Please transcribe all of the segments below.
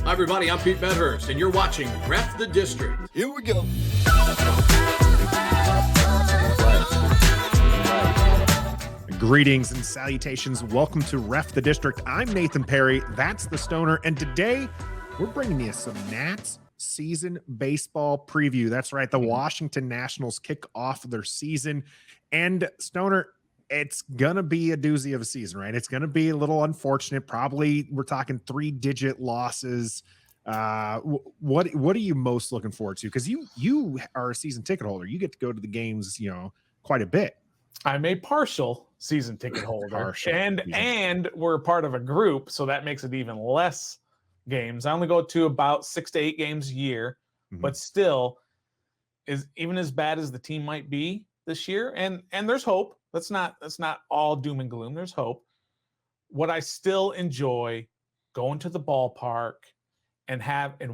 Hi, everybody. I'm Pete Medhurst, and you're watching Ref the District. Here we go. Greetings and salutations. Welcome to Ref the District. I'm Nathan Perry. That's the Stoner. And today we're bringing you some Nats season baseball preview. That's right. The Washington Nationals kick off their season. And Stoner, it's going to be a doozy of a season, right? It's going to be a little unfortunate. Probably we're talking 3-digit losses. What are you most looking forward to? Because you are a season ticket holder. You get to go to the games, quite a bit. I'm a partial season ticket holder, and we're part of a group, so that makes it even less games. I only go to about 6 to 8 games a year, but still, is even as bad as the team might be this year. And there's hope. That's not all doom and gloom. There's hope. What I still enjoy going to the ballpark and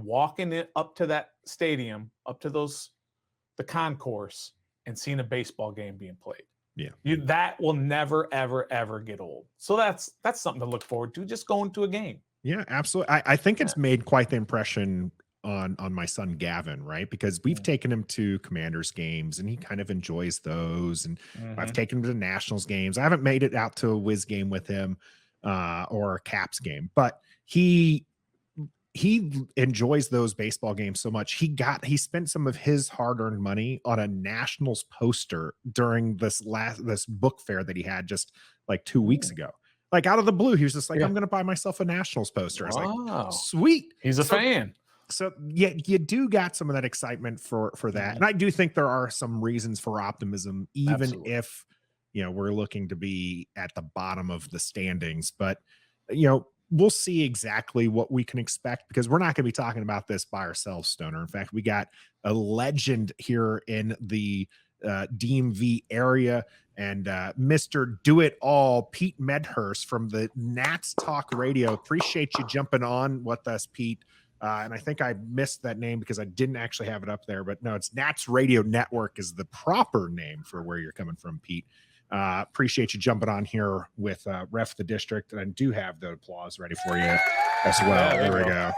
walking it up to that stadium, up to the concourse, and seeing a baseball game being played. Yeah, that will never, ever, ever get old. So that's something to look forward to. Just going to a game. Yeah, absolutely. I think it's made quite the impression on my son Gavin, right? Because we've taken him to Commanders games and he kind of enjoys those. And I've taken him to Nationals games. I haven't made it out to a Wiz game with him or a Caps game, but he enjoys those baseball games so much. He spent some of his hard-earned money on a Nationals poster during this book fair that he had just like 2 weeks ago. Like out of the blue, he was just like, I'm going to buy myself a Nationals poster. I was like, sweet. He's a fan. So yeah, you do got some of that excitement for that. And I do think there are some reasons for optimism, even if, we're looking to be at the bottom of the standings, but we'll see exactly what we can expect because we're not going to be talking about this by ourselves, Stoner. In fact, we got a legend here in the DMV area and Mr. Do-It-All, Pete Medhurst from the Nats Talk Radio. Appreciate you jumping on with us, Pete. And I think I missed that name because I didn't actually have it up there, but no, it's Nats Radio Network is the proper name for where you're coming from, Pete. Appreciate you jumping on here with Ref the District, and I do have the applause ready for you as well. There we go.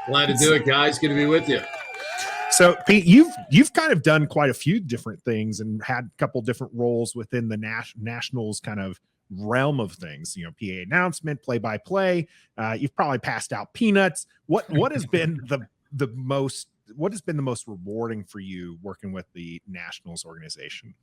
Glad to do it, guys. Good to be with you. So, Pete, you've kind of done quite a few different things and had a couple different roles within the Nationals kind of realm of things. PA announcement, play-by-play. You've probably passed out peanuts. What has been the most rewarding for you working with the Nationals organization?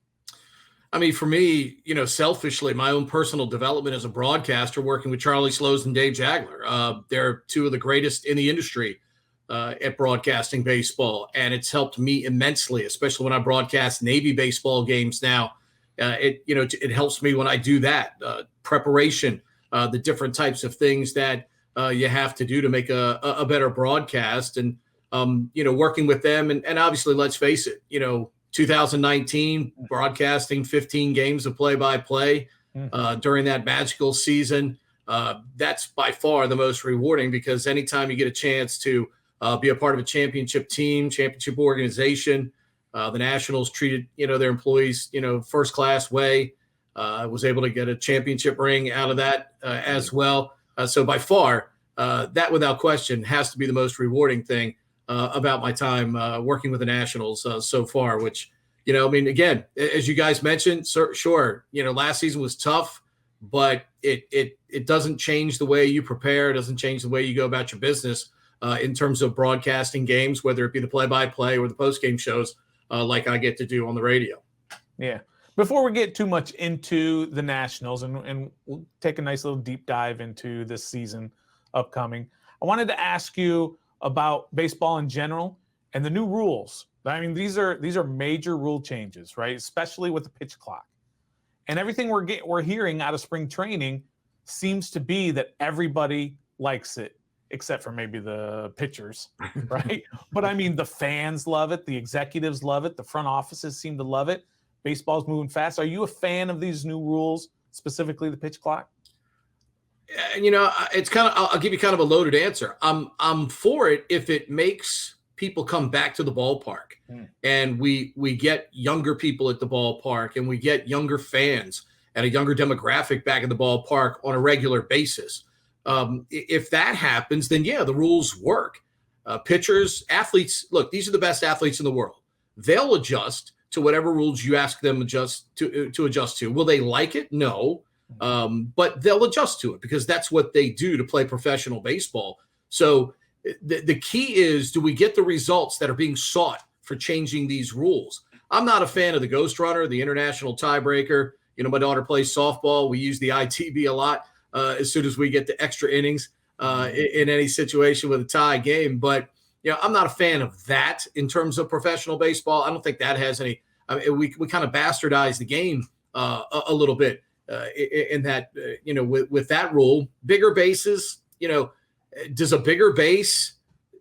I mean, for me, selfishly, my own personal development as a broadcaster, working with Charlie Slows and Dave Jagler. They're two of the greatest in the industry at broadcasting baseball, and it's helped me immensely, especially when I broadcast Navy baseball games now. It helps me when I do that preparation, the different types of things that you have to do to make a better broadcast, and working with them, and obviously, let's face it, 2019 broadcasting 15 games of play-by-play during that magical season. That's by far the most rewarding because anytime you get a chance to be a part of a championship team, championship organization, the Nationals treated, their employees, first class way. Was able to get a championship ring out of that as well. So by far, that without question has to be the most rewarding thing about my time working with the Nationals so far, which, again, as you guys mentioned, sure, last season was tough, but it doesn't change the way you prepare. It doesn't change the way you go about your business in terms of broadcasting games, whether it be the play-by-play or the post-game shows like I get to do on the radio. Yeah. Before we get too much into the Nationals, and we'll take a nice little deep dive into this season upcoming, I wanted to ask you about baseball in general and the new rules. I mean, these are major rule changes, right? Especially with the pitch clock. And everything we're hearing out of spring training seems to be that everybody likes it, except for maybe the pitchers, right? But I mean, the fans love it, the executives love it, the front offices seem to love it. Baseball's moving fast. Are you a fan of these new rules, specifically the pitch clock? It's kind of, I'll give you kind of a loaded answer. I'm for it if it makes people come back to the ballpark and we get younger people at the ballpark and we get younger fans and a younger demographic back in the ballpark on a regular basis. If that happens, then yeah, the rules work. Pitchers, athletes, look, these are the best athletes in the world. They'll adjust to whatever rules you ask them to adjust to. Will they like it? No. But they'll adjust to it because that's what they do to play professional baseball. So the key is, do we get the results that are being sought for changing these rules? I'm not a fan of the ghost runner, the international tiebreaker. My daughter plays softball. We use the ITB a lot as soon as we get to extra innings in any situation with a tie game. But I'm not a fan of that in terms of professional baseball. I don't think that has any. We kind of bastardize the game a little bit in that with that rule. Bigger bases, does a bigger base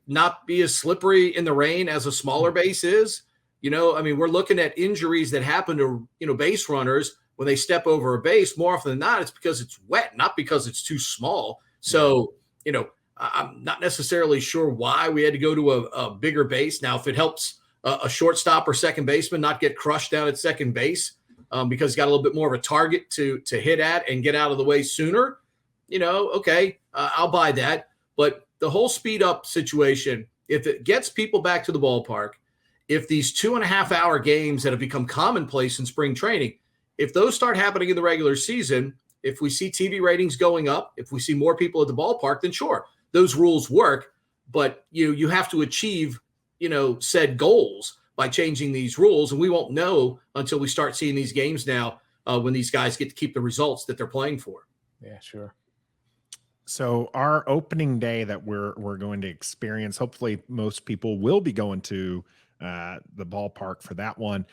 not be as slippery in the rain as a smaller base is? We're looking at injuries that happen to base runners when they step over a base. More often than not, it's because it's wet, not because it's too small. So I'm not necessarily sure why we had to go to a bigger base. Now, if it helps a shortstop or second baseman not get crushed down at second base because he's got a little bit more of a target to hit at and get out of the way sooner, okay, I'll buy that. But the whole speed up situation, if it gets people back to the ballpark, if these 2.5-hour games that have become commonplace in spring training, if those start happening in the regular season, if we see TV ratings going up, if we see more people at the ballpark, then sure, those rules work. But you have to achieve, said goals by changing these rules. And we won't know until we start seeing these games now when these guys get to keep the results that they're playing for. Yeah, sure. So our opening day that we're going to experience, hopefully most people will be going to the ballpark for that one.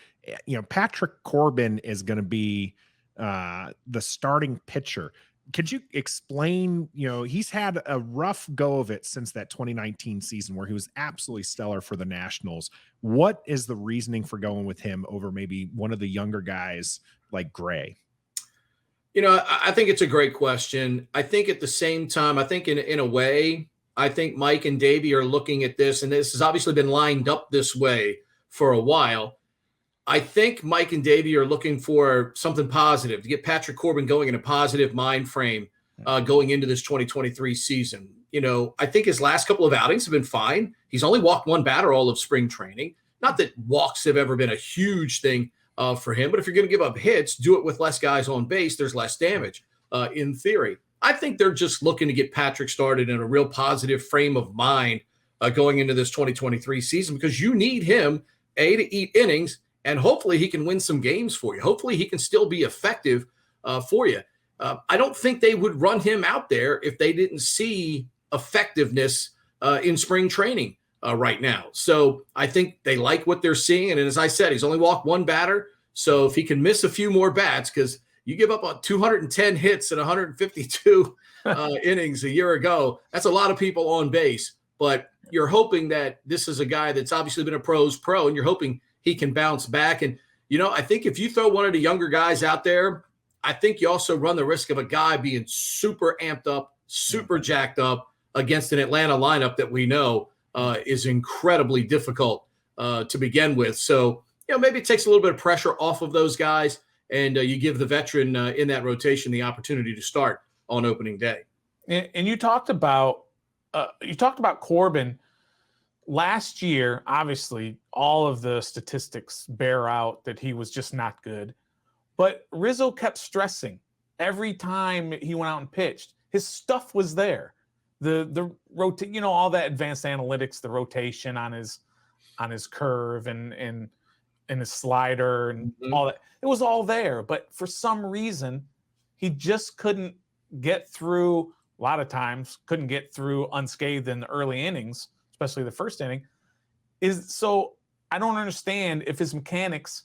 Patrick Corbin is going to be the starting pitcher. Could you explain, he's had a rough go of it since that 2019 season where he was absolutely stellar for the Nationals. What is the reasoning for going with him over maybe one of the younger guys like Gray? I think it's a great question. I think at the same time, I think in a way, I think Mike and Davey are looking at this, and this has obviously been lined up this way for a while. I think Mike and Davey are looking for something positive to get Patrick Corbin going in a positive mind frame going into this 2023 season. I think his last couple of outings have been fine. He's only walked one batter all of spring training. Not that walks have ever been a huge thing for him, but if you're going to give up hits, do it with less guys on base. There's less damage in theory. I think they're just looking to get Patrick started in a real positive frame of mind going into this 2023 season because you need him, to eat innings, and hopefully he can win some games for you. Hopefully he can still be effective for you. I don't think they would run him out there if they didn't see effectiveness in spring training right now. So I think they like what they're seeing. And as I said, he's only walked one batter. So if he can miss a few more bats, because you give up 210 hits and 152 innings a year ago, that's a lot of people on base. But you're hoping that this is a guy that's obviously been a pro's pro, and you're hoping he can bounce back. And, I think if you throw one of the younger guys out there, I think you also run the risk of a guy being super amped up, super jacked up against an Atlanta lineup that we know is incredibly difficult to begin with. So, maybe it takes a little bit of pressure off of those guys, and you give the veteran in that rotation the opportunity to start on opening day. And you talked about Corbin last year. Obviously, all of the statistics bear out that he was just not good. But Rizzo kept stressing every time he went out and pitched. His stuff was there. The all that advanced analytics, the rotation on his curve and his slider and all that. It was all there. But for some reason, he just couldn't get through. A lot of times, couldn't get through unscathed in the early innings, especially the first inning. So I don't understand if his mechanics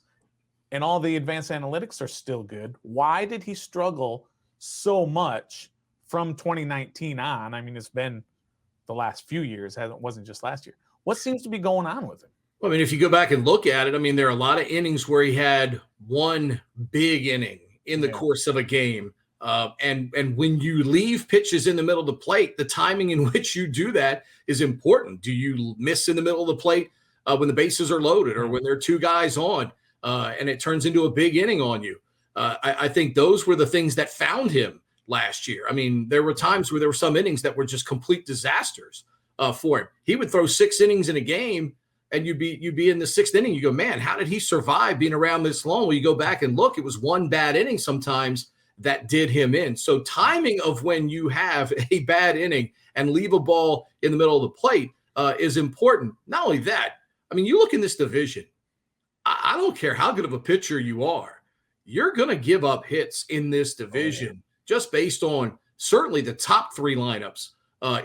and all the advanced analytics are still good. Why did he struggle so much from 2019 on? I mean, it's been the last few years. It wasn't just last year. What seems to be going on with him? Well, if you go back and look at it, there are a lot of innings where he had one big inning in the course of a game. And when you leave pitches in the middle of the plate, the timing in which you do that is important. Do you miss in the middle of the plate when the bases are loaded or when there are two guys on and it turns into a big inning on you? I think those were the things that found him last year. I mean, there were times where there were some innings that were just complete disasters for him. He would throw 6 innings in a game, and you'd be in the 6th inning. You go, man, how did he survive being around this long? Well, you go back and look, it was one bad inning sometimes that did him in. So timing of when you have a bad inning and leave a ball in the middle of the plate is important. Not only that, I mean, you look in this division, I don't care how good of a pitcher you are, you're going to give up hits in this division just based on certainly the top 3 lineups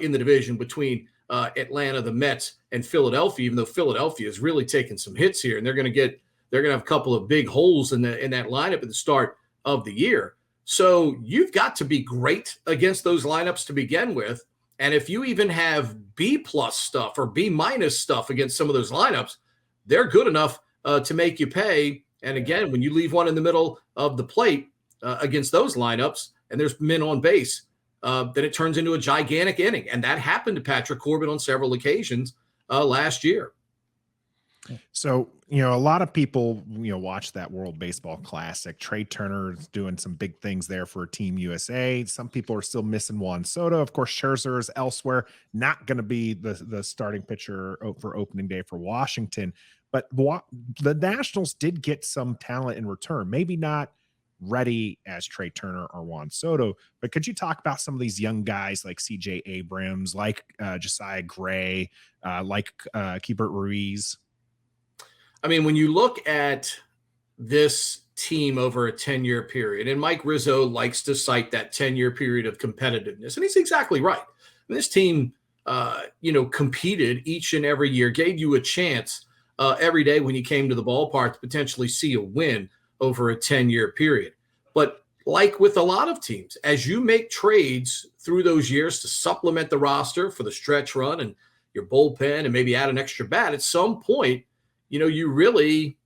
in the division between Atlanta, the Mets, and Philadelphia, even though Philadelphia is really taking some hits here, and they're going to have a couple of big holes in that lineup at the start of the year. So you've got to be great against those lineups to begin with. And if you even have B+ stuff or B- stuff against some of those lineups, they're good enough to make you pay. And again, when you leave one in the middle of the plate against those lineups and there's men on base, then it turns into a gigantic inning. And that happened to Patrick Corbin on several occasions last year. So, a lot of people, watch that World Baseball Classic. Trey Turner's doing some big things there for Team USA. Some people are still missing Juan Soto. Of course, Scherzer is elsewhere, not going to be the starting pitcher for opening day for Washington. But the Nationals did get some talent in return. Maybe not ready as Trey Turner or Juan Soto, but could you talk about some of these young guys like CJ Abrams, like Josiah Gray, like Keibert Ruiz? I mean, when you look at this team over a 10-year period, and Mike Rizzo likes to cite that 10-year period of competitiveness, and he's exactly right. This team, competed each and every year, gave you a chance every day when you came to the ballpark to potentially see a win over a 10-year period. But like with a lot of teams, as you make trades through those years to supplement the roster for the stretch run and your bullpen and maybe add an extra bat, at some point, you really,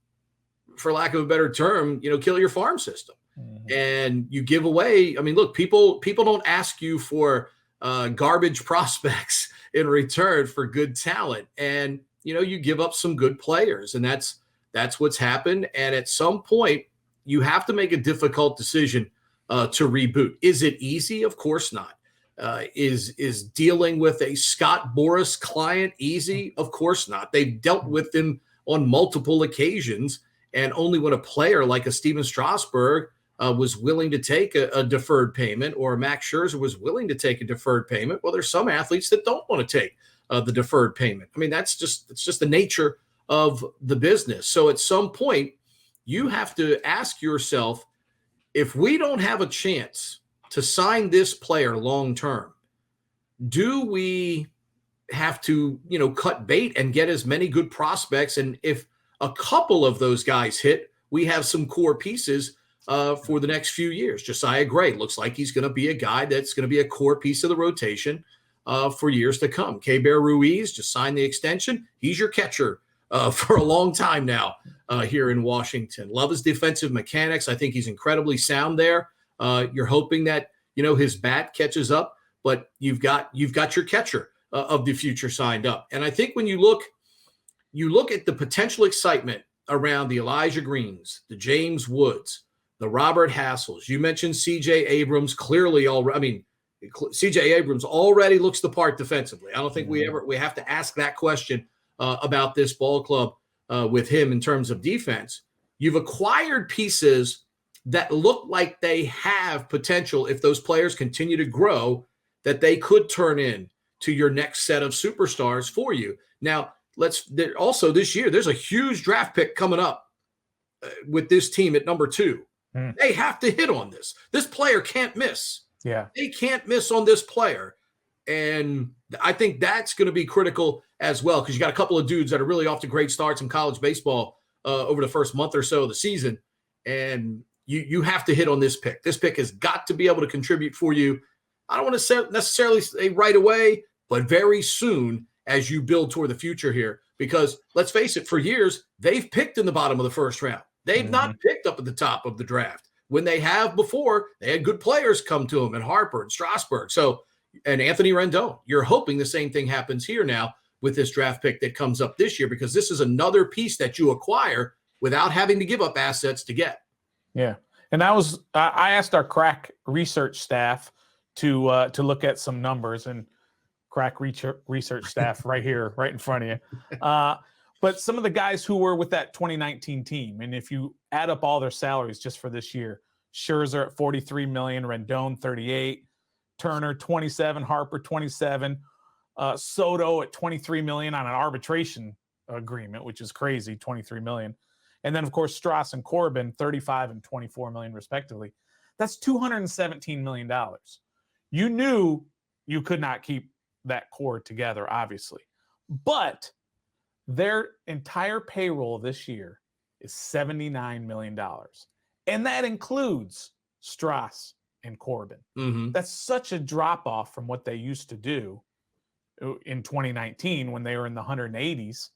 for lack of a better term, kill your farm system. Mm-hmm. And you give away. I mean, look, people don't ask you for garbage prospects in return for good talent. And, you give up some good players, and that's what's happened. And at some point, you have to make a difficult decision to reboot. Is it easy? Of course not. Is dealing with a Scott Boras client easy? Of course not. They've dealt with him on multiple occasions, and only when a player like a Steven Strasburg was willing to take a deferred payment, or Max Scherzer was willing to take a deferred payment. Well, there's some athletes that don't want to take the deferred payment. I mean, it's just the nature of the business. So at some point, you have to ask yourself, if we don't have a chance to sign this player long term, do we have to, cut bait and get as many good prospects? And if a couple of those guys hit, we have some core pieces for the next few years. Josiah Gray looks like he's going to be a guy that's going to be a core piece of the rotation for years to come. Keibert Ruiz just signed the extension. He's your catcher for a long time now here in Washington. Love his defensive mechanics. I think he's incredibly sound there. You're hoping that, his bat catches up, but you've got your catcher of the future signed up. And I think when you look at the potential excitement around the Elijah Greens, the James Woods, the Robert Hassels. You mentioned CJ Abrams. Clearly, CJ Abrams already looks the part defensively. I don't think we have to ask that question about this ball club with him in terms of defense. You've acquired pieces that look like they have potential, if those players continue to grow, that they could turn in to your next set of superstars for you. Now, also this year, there's a huge draft pick coming up with this team at number 2. They have to hit on this. This player can't miss. Yeah. They can't miss on this player. And I think that's going to be critical as well, because you got a couple of dudes that are really off to great starts in college baseball over the first month or so of the season. And you have to hit on this pick. This pick has got to be able to contribute for you. I don't want to say necessarily say right away, but very soon as you build toward the future here. Because let's face it, for years, they've picked in the bottom of the first round. They've not picked up at the top of the draft. When they have before, they had good players come to them, and Harper and Strasburg. And Anthony Rendon. You're hoping the same thing happens here now with this draft pick that comes up this year, because this is another piece that you acquire without having to give up assets to get. Yeah. And I asked our crack research staff to look at some numbers, and crack research staff right here, right in front of you. But some of the guys who were with that 2019 team, and if you add up all their salaries just for this year, Scherzer at $43 million, Rendon $38, Turner $27, Harper $27, Soto at $23 million on an arbitration agreement, which is crazy, $23 million. And then, of course, Strauss and Corbin, $35 and $24 million, respectively. That's $217 million. You knew you could not keep that core together, obviously. But their entire payroll this year is $79 million. And that includes Strauss and Corbin. Mm-hmm. That's such a drop-off from what they used to do in 2019 when they were in the 180s,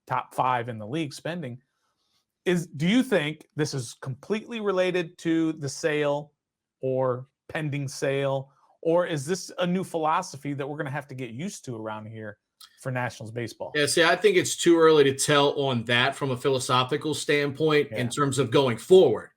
top 5 in the league spending. Do you think this is completely related to the sale or pending sale, or is this a new philosophy that we're going to have to get used to around here for Nationals baseball? Yeah, see, I think it's too early to tell on that from a philosophical standpoint in terms of going forward.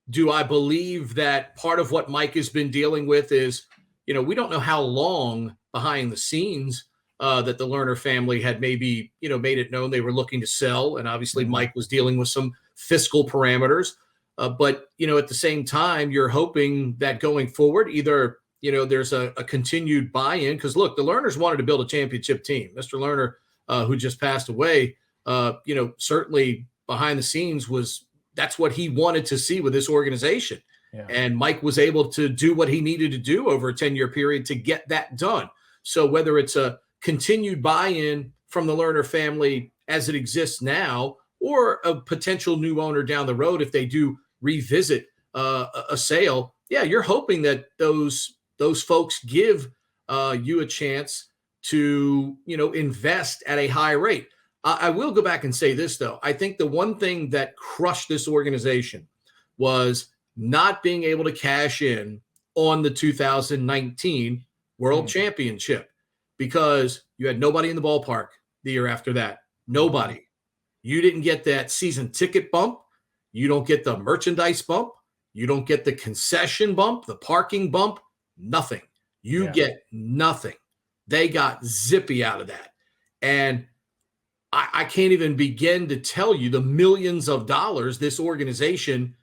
Do I believe that part of what Mike has been dealing with is, we don't know how long behind the scenes that the Lerner family had maybe, made it known they were looking to sell. And obviously Mike was dealing with some fiscal parameters. But, at the same time, you're hoping that going forward, either, there's a continued buy-in. Because, look, the Lerners wanted to build a championship team. Mr. Lerner, who just passed away, certainly behind the scenes that's what he wanted to see with this organization. Yeah. And Mike was able to do what he needed to do over a 10-year period to get that done. So whether it's a continued buy-in from the Lerner family as it exists now, or a potential new owner down the road, if they do revisit a sale, you're hoping that those folks give you a chance to, invest at a high rate. I will go back and say this, though. I think the one thing that crushed this organization was not being able to cash in on the 2019 World Championship, because you had nobody in the ballpark the year after that. Nobody. You didn't get that season ticket bump. You don't get the merchandise bump. You don't get the concession bump, the parking bump, nothing. You get nothing. They got zippy out of that. And I can't even begin to tell you the millions of dollars this organization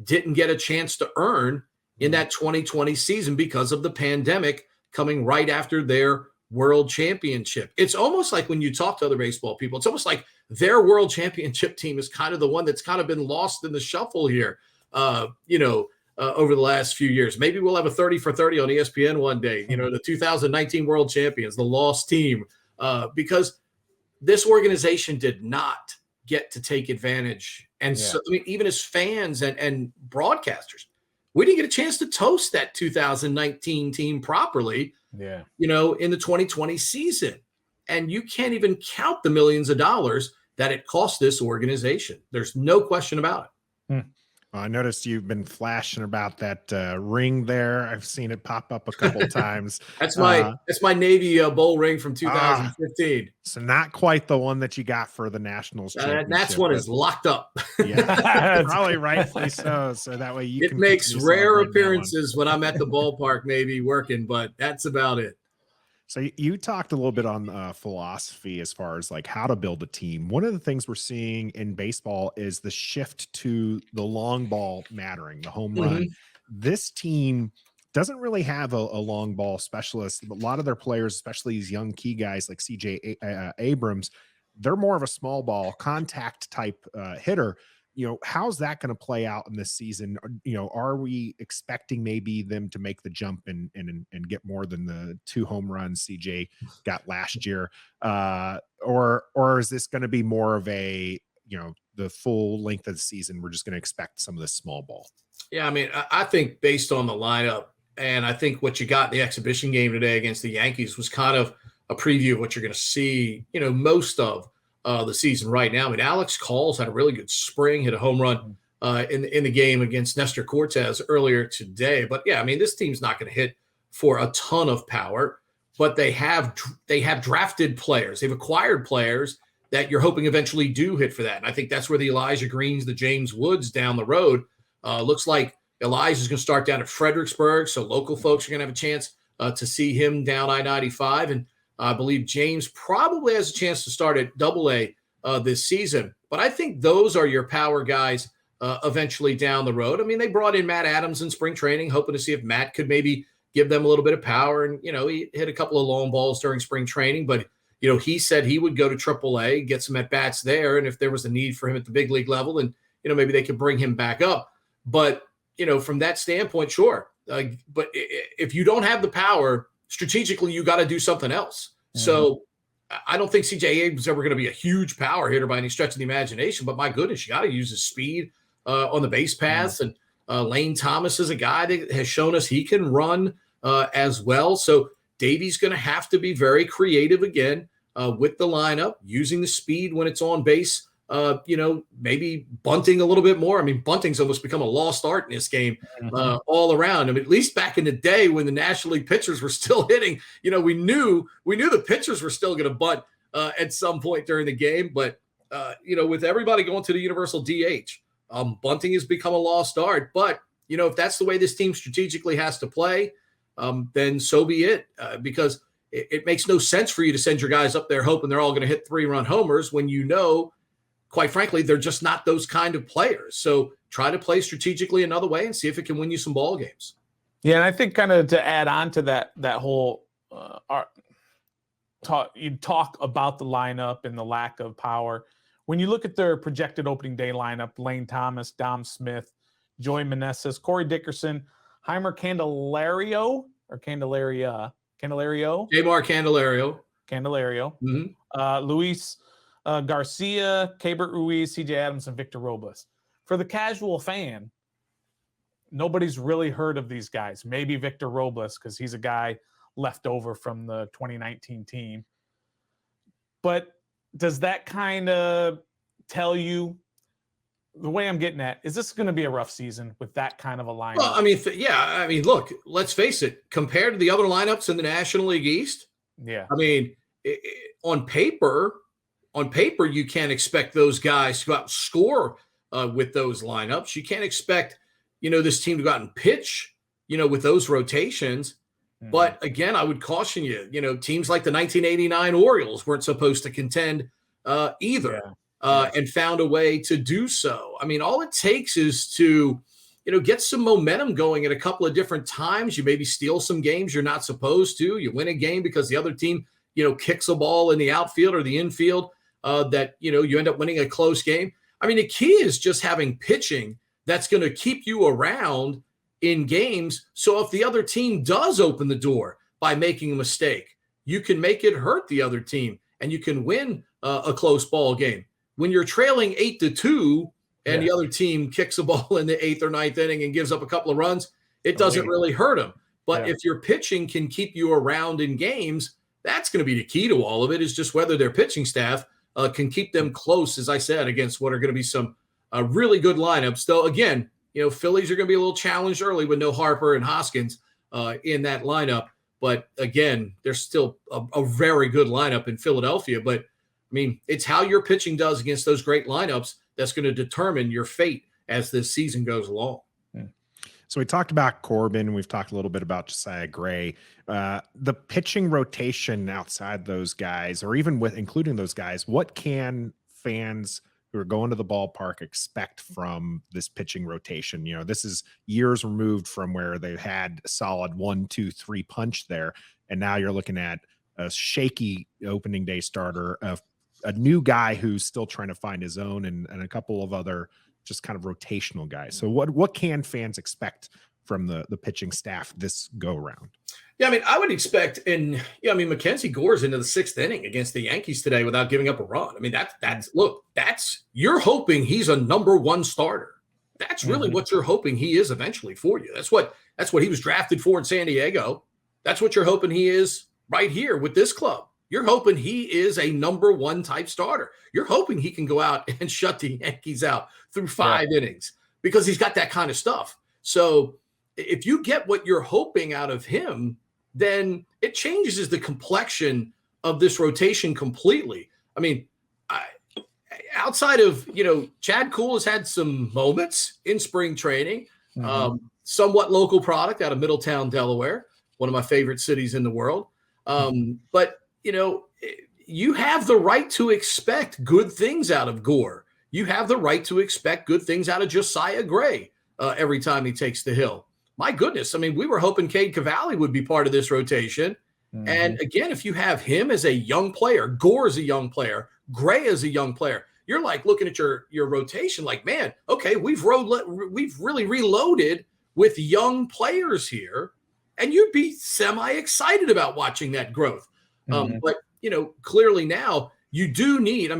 didn't get a chance to earn in that 2020 season because of the pandemic coming right after their World Championship. It's almost like when you talk to other baseball people, it's almost like their World Championship team is kind of the one that's kind of been lost in the shuffle here, over the last few years. Maybe we'll have a 30 for 30 on ESPN one day, the 2019 World Champions, the lost team, because this organization did not get to take advantage. And so, even as fans and broadcasters, we didn't get a chance to toast that 2019 team properly, in the 2020 season. And you can't even count the millions of dollars that it cost this organization. There's no question about it. I noticed you've been flashing about that ring there. I've seen it pop up a couple times. That's my Navy bowl ring from 2015. So not quite the one that you got for the Nationals championship. That's one is locked up. Yeah, probably rightfully so. So that way it makes rare appearances when I'm at the ballpark, maybe working, but that's about it. So you talked a little bit on philosophy as far as like how to build a team. One of the things we're seeing in baseball is the shift to the long ball mattering, the home run. This team doesn't really have a long ball specialist. A lot of their players, especially these young key guys like CJ Abrams, they're more of a small ball contact type hitter. How's that going to play out in this season? Are we expecting maybe them to make the jump and get more than the 2 home runs CJ got last year? Or is this going to be more of a, the full length of the season, we're just going to expect some of this small ball? Yeah, I mean, I think based on the lineup, and I think what you got in the exhibition game today against the Yankees was kind of a preview of what you're going to see, most of the season right now. I mean, Alex Calls had a really good spring, hit a home run in the game against Nestor Cortez earlier today. But yeah, I mean, this team's not going to hit for a ton of power, but they have drafted players. They've acquired players that you're hoping eventually do hit for that. And I think that's where the Elijah Greens, the James Woods down the road looks like Elijah's going to start down at Fredericksburg, so local folks are going to have a chance to see him down I-95. And I believe James probably has a chance to start at AA this season. But I think those are your power guys eventually down the road. I mean, they brought in Matt Adams in spring training, hoping to see if Matt could maybe give them a little bit of power. And, he hit a couple of long balls during spring training, but, he said he would go to AAA, get some at-bats there. And if there was a need for him at the big league level, then, maybe they could bring him back up. But, from that standpoint, sure. But if you don't have the power, strategically, you got to do something else. Mm-hmm. So I don't think CJ Abrams is ever going to be a huge power hitter by any stretch of the imagination. But my goodness, you got to use his speed on the base paths. Mm-hmm. And Lane Thomas is a guy that has shown us he can run as well. So Davy's going to have to be very creative again with the lineup, using the speed when it's on base. Maybe bunting a little bit more. I mean, bunting's almost become a lost art in this game all around. I mean, at least back in the day when the National League pitchers were still hitting, we knew the pitchers were still going to bunt at some point during the game. But, with everybody going to the universal DH, bunting has become a lost art. But, if that's the way this team strategically has to play, then so be it, because it makes no sense for you to send your guys up there hoping they're all going to hit 3-run homers when quite frankly, they're just not those kind of players. So try to play strategically another way and see if it can win you some ball games. Yeah, and I think kind of to add on to that whole you talk about the lineup and the lack of power. When you look at their projected opening day lineup, Lane Thomas, Dom Smith, Joey Meneses, Corey Dickerson, Heimer Candelario. Jamar Candelario. Mm-hmm. Luis Garcia, Keibert Ruiz, CJ Adams, and Victor Robles. For the casual fan, nobody's really heard of these guys. Maybe Victor Robles, because he's a guy left over from the 2019 team. But does that kind of tell you, the way I'm getting at, is this going to be a rough season with that kind of a lineup? Well, I mean, look, let's face it. Compared to the other lineups in the National League East, I mean, on paper, you can't expect those guys to go out and score with those lineups. You can't expect, this team to go out and pitch, with those rotations. Mm-hmm. But again, I would caution you, teams like the 1989 Orioles weren't supposed to contend either, and found a way to do so. I mean, all it takes is to, get some momentum going at a couple of different times. You maybe steal some games you're not supposed to. You win a game because the other team, kicks a ball in the outfield or the infield. That, you end up winning a close game. I mean, the key is just having pitching that's going to keep you around in games. So if the other team does open the door by making a mistake, you can make it hurt the other team and you can win a close ball game. When you're trailing 8-2 and the other team kicks a ball in the 8th or 9th inning and gives up a couple of runs, it doesn't really hurt them. But if your pitching can keep you around in games, that's going to be the key to all of it, is just whether their pitching staff can keep them close, as I said, against what are going to be some really good lineups. Though, again, Phillies are going to be a little challenged early with no Harper and Hoskins in that lineup. But, again, there's still a very good lineup in Philadelphia. But, I mean, it's how your pitching does against those great lineups that's going to determine your fate as this season goes along. So we talked about Corbin. We've talked a little bit about Josiah Gray. The pitching rotation outside those guys, or even with including those guys, what can fans who are going to the ballpark expect from this pitching rotation? This is years removed from where they had a solid 1, 2, 3 punch there. And now you're looking at a shaky opening day starter, a new guy who's still trying to find his own, and a couple of other just kind of rotational guys. So what can fans expect from the pitching staff this go around? Yeah, I mean, I would expect, Mackenzie Gore's into the 6th inning against the Yankees today without giving up a run. I mean, that's you're hoping he's a number 1 starter. That's really what you're hoping he is eventually for you. That's what he was drafted for in San Diego. That's what you're hoping he is right here with this club. You're hoping he is a number 1 type starter. You're hoping he can go out and shut the Yankees out through 5 innings because he's got that kind of stuff. So if you get what you're hoping out of him, then it changes the complexion of this rotation completely. I mean, outside of, Chad Kuhl has had some moments in spring training. somewhat local product out of Middletown, Delaware, one of my favorite cities in the world. But, you have the right to expect good things out of Gore. You have the right to expect good things out of Josiah Gray every time he takes the hill. My goodness. I mean, we were hoping Cade Cavalli would be part of this rotation. And again, if you have him as a young player, Gore is a young player, Gray is a young player, you're like looking at your rotation like, man, okay, we've really reloaded with young players here, and you'd be semi-excited about watching that growth. But, clearly now you do need,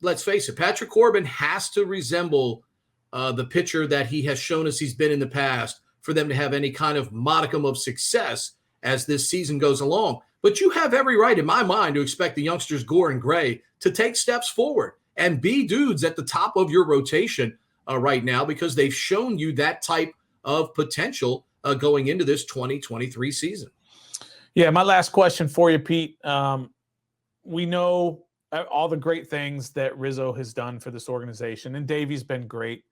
let's face it, Patrick Corbin has to resemble the pitcher that he has shown us he's been in the past for them to have any kind of modicum of success as this season goes along. But you have every right, in my mind, to expect the youngsters Gore and Gray to take steps forward and be dudes at the top of your rotation right now, because they've shown you that type of potential going into this 2023 season. Yeah, my last question for you, Pete. We know all the great things that Rizzo has done for this organization, and Davey's been great.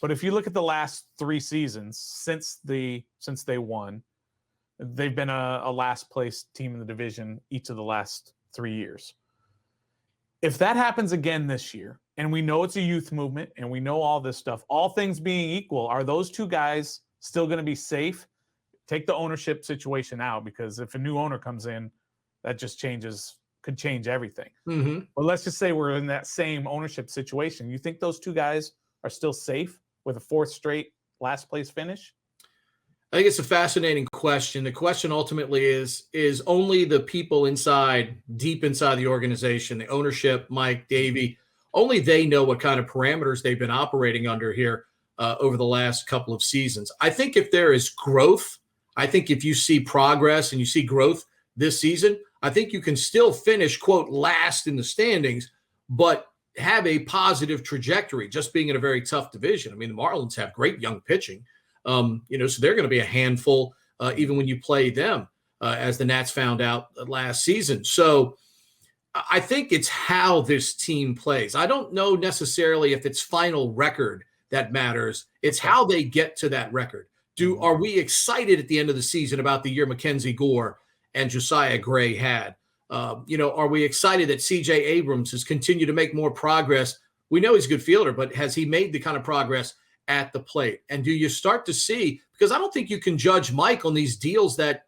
But if you look at the last 3 seasons since they won, they've been a last place team in the division each of the last 3 years. If that happens again this year, and we know it's a youth movement and we know all this stuff, all things being equal, are those 2 guys still going to be safe? Take the ownership situation out, because if a new owner comes in, that just could change everything. But let's just say we're in that same ownership situation. You think those 2 guys are still safe with a 4th straight last place finish? I think it's a fascinating question. The question ultimately is only the people deep inside the organization, the ownership, Mike, Davey, only they know what kind of parameters they've been operating under here over the last couple of seasons. I think if there is growth, I think if you see progress and you see growth this season, I think you can still finish, quote, last in the standings, but have a positive trajectory, just being in a very tough division. I mean, the Marlins have great young pitching. So they're going to be a handful even when you play them, as the Nats found out last season. So I think it's how this team plays. I don't know necessarily if it's final record that matters. It's how they get to that record. Are we excited at the end of the season about the year Mackenzie Gore and Josiah Gray had? Are we excited that C.J. Abrams has continued to make more progress? We know he's a good fielder, but has he made the kind of progress at the plate? And do you start to see, because I don't think you can judge Mike on these deals that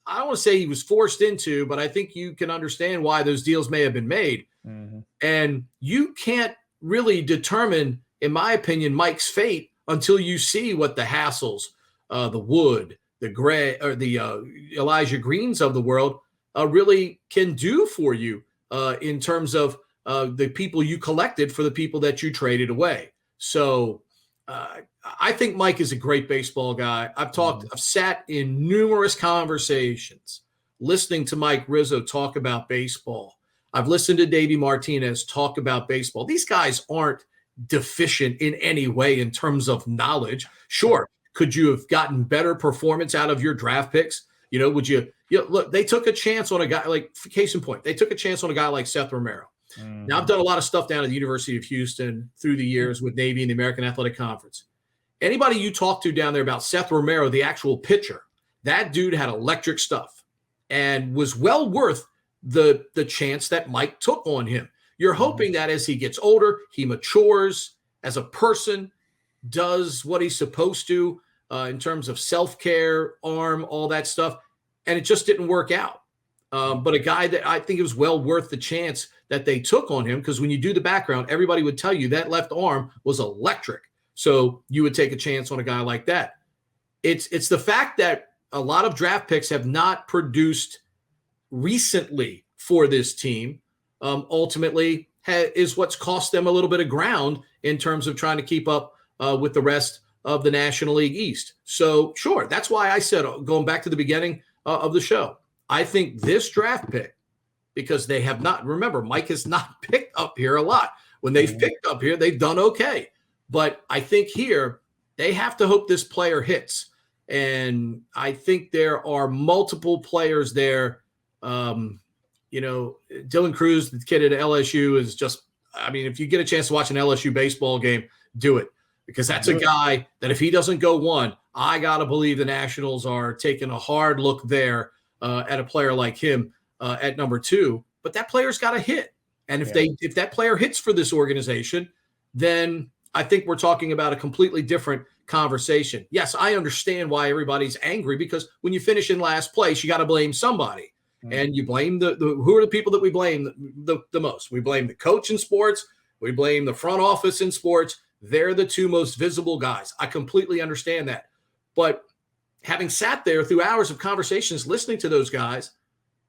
I don't want to say he was forced into, but I think you can understand why those deals may have been made. And you can't really determine, in my opinion, Mike's fate until you see what the Hassels, the Wood, the Gray, or the Elijah Greens of the world really can do for you in terms of the people you collected for the people that you traded away. So I think Mike is a great baseball guy. I've sat in numerous conversations listening to Mike Rizzo talk about baseball. I've listened to Davey Martinez talk about baseball. These guys aren't deficient in any way in terms of knowledge. Sure, could you have gotten better performance out of your draft picks? Would you look, they took a chance on a guy like, case in point, they took a chance on a guy like Seth Romero. Now, I've done a lot of stuff down at the University of Houston through the years with Navy and the American Athletic Conference. Anybody you talk to down there about Seth Romero, the actual pitcher, that dude had electric stuff and was well worth the chance that Mike took on him. You're hoping that as he gets older, he matures as a person, does what he's supposed to in terms of self-care, arm, all that stuff. And it just didn't work out. But a guy that I think it was well worth the chance that they took on him, because when you do the background, everybody would tell you that left arm was electric. So you would take a chance on a guy like that. It's the fact that a lot of draft picks have not produced recently for this team ultimately is what's cost them a little bit of ground in terms of trying to keep up with the rest of the National League East. So sure, that's why I said, going back to the beginning of the show, I think this draft pick, because they have not, remember, Mike has not picked up here a lot. When they've picked up here, they've done okay. But I think here they have to hope this player hits. And I think there are multiple players there. Dylan Cruz, the kid at LSU, is just, if you get a chance to watch an LSU baseball game, do it. Because that's a guy that if he doesn't go one, I got to believe the Nationals are taking a hard look there at a player like him at number 2. But that player's got to hit. And if that player hits for this organization, then I think we're talking about a completely different conversation. Yes, I understand why everybody's angry, because when you finish in last place, you got to blame somebody. And you blame the who are the people that we blame the most? We blame the coach in sports. We blame the front office in sports. They're the 2 most visible guys. I completely understand that. But having sat there through hours of conversations listening to those guys,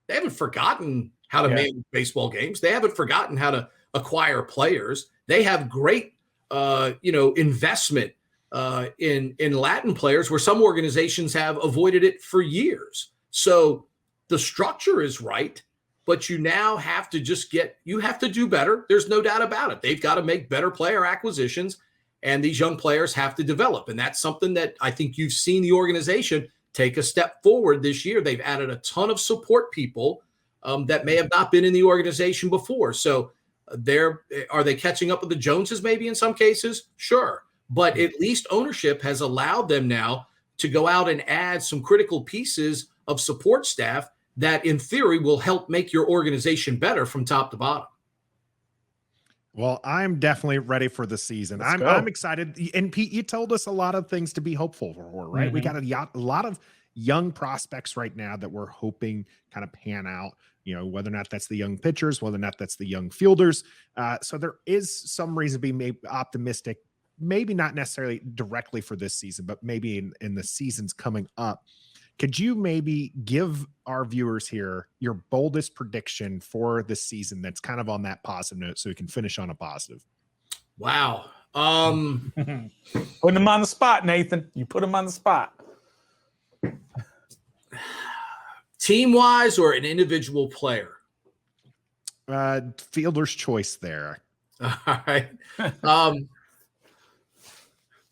they haven't forgotten how to manage baseball games. They haven't forgotten how to acquire players. They have great investment in Latin players, where some organizations have avoided it for years. So the structure is right, but you now have to you have to do better. There's no doubt about it. They've got to make better player acquisitions, and these young players have to develop. And that's something that I think you've seen the organization take a step forward this year. They've added a ton of support people that may have not been in the organization before. So are they catching up with the Joneses maybe in some cases? Sure. But at least ownership has allowed them now to go out and add some critical pieces of support staff that in theory will help make your organization better from top to bottom. Well, I'm definitely ready for the season. I'm excited. And Pete, you told us a lot of things to be hopeful for, right? We got a lot of young prospects right now that we're hoping kind of pan out, whether or not that's the young pitchers, whether or not that's the young fielders. So there is some reason to be optimistic, maybe not necessarily directly for this season, but maybe in the seasons coming up. Could you maybe give our viewers here your boldest prediction for the season that's kind of on that positive note, so we can finish on a positive? Wow. Putting him on the spot, Nathan. You put him on the spot. Team-wise or an individual player? Fielder's choice there. All right.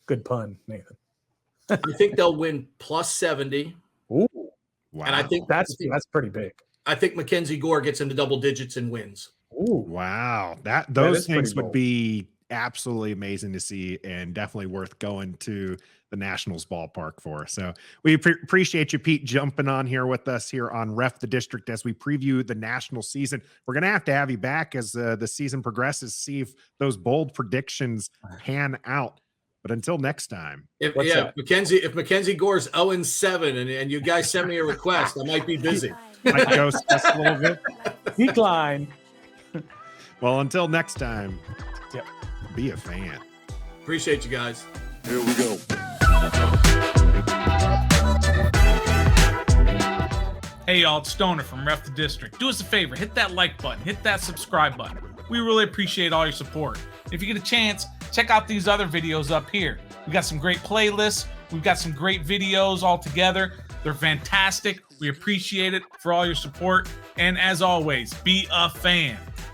Good pun, Nathan. I think they'll win plus 70. Ooh, wow. And I think that's pretty big. I think Mackenzie Gore gets into double digits and wins. Ooh, wow. Those things would be absolutely amazing to see, and definitely worth going to the Nationals ballpark for. So we appreciate you, Pete, jumping on here with us here on Ref the District as we preview the national season. We're going to have you back as the season progresses, see if those bold predictions pan out. But until next time. If Mackenzie Gore's 0-7 and you guys send me a request, I might be busy. Might ghost us a little bit. Decline. Well, until next time, be a fan. Appreciate you guys. Here we go. Hey y'all, it's Stoner from Ref the District. Do us a favor, hit that like button, hit that subscribe button. We really appreciate all your support. If you get a chance, check out these other videos up here. We got some great playlists. We've got some great videos all together. They're fantastic. We appreciate it for all your support. And as always, be a fan.